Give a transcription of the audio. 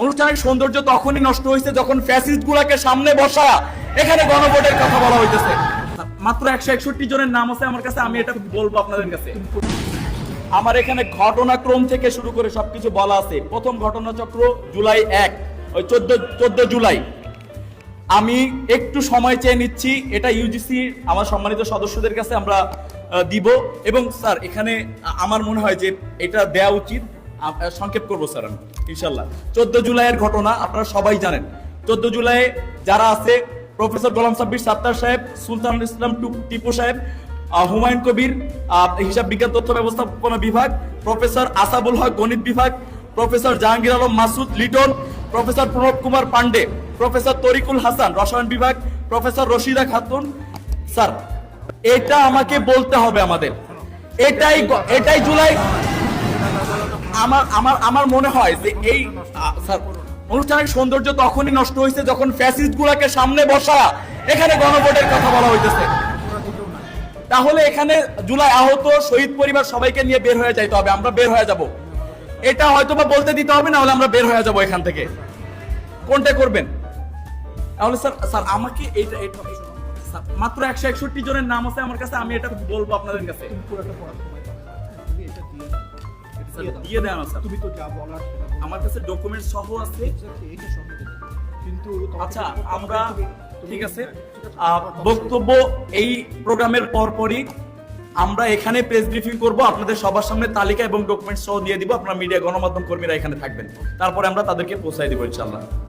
অনুষ্ঠানের সৌন্দর্য তখনই নষ্ট হয়েছে যখন ফ্যাসিস্ট গুলাকে সামনে বসা এখানে গণভোটের কথা বলা হইতেছে। মাত্র 161 জনের নাম আছে আমার কাছে, আমি এটা বলবো আপনাদের কাছে। আমার এখানে ঘটনাক্রম থেকে শুরু করে সবকিছু বলা আছে। প্রথম ঘটনাচক্র জুলাই 1, ওই 14 জুলাই। আমি একটু সময় চেয়ে নিচ্ছি, এটা ইউজিসি আমার সম্মানিত সদস্যদের কাছে আমরা দিব। এবং স্যার এখানে আমার মনে হয় যে এটা দেয়া উচিত, সংক্ষেপ করবো স্যার আমি ইনশাল্লাহ। 14 জুলাইয়ের ঘটনা আপনারা সবাই জানেন। 14 জুলাই যারা আছে, প্রফেসর গোলাম সাব্বির সাত্তার সাহেব, সুলতানুল ইসলাম টিপু সাহেব, হুমায়ুন কবির হিসাব বিজ্ঞান তথ্য ব্যবস্থাপনা বিভাগ, প্রফেসর আসাবুল হক গণিত বিভাগ, professor Jahangir Alam Masud Liton, professor Pranab Kumar Pandey, professor Tarikul Hasan রসায়ন বিভাগ, প্রফেসর রশিদা খাতুন। স্যার এটা আমাকে বলতে হবে আমাদের, এটাই জুলাই। আমার মনে হয় যে এই স্যার অনুষ্ঠানের সৌন্দর্য তখনই নষ্ট হয়েছে যখন ফ্যাসিস্ট গুলাকে সামনে বসা এখানে গণভোটের কথা বলা হইতেছে। তাহলে এখানে জুলাই আহত শহীদ পরিবার সবাইকে নিয়ে বের হয়ে যাইতে হবে, আমরা বের হয়ে যাব। এটা হয়তো বা বলতে দিতে হবে, না হলে আমরা বের হয়ে যাব এখান থেকে। কোনটা করবেন? তাহলে স্যার আমাকে এইটা মাত্র 161 জনের নাম আছে আমার কাছে, আমি এটা বলবো আপনাদের কাছে। দিয়ে দেন স্যার, তুমি তো যা বলার আমার কাছে ডকুমেন্ট সহ আছে। কিন্তু আচ্ছা আমরা ঠিক আছে, বক্তব্য এই প্রোগ্রামের পরপরই আমরা এখানে প্রেস ব্রিফিং করব, আপনাদের সবার সামনে তালিকা এবং ডকুমেন্ট সহ দিয়ে দিব। আপনারা মিডিয়া গণমাধ্যম কর্মীরা এখানে থাকবেন, তারপরে আমরা তাদেরকে পৌঁছায় দিব ইনশাআল্লাহ।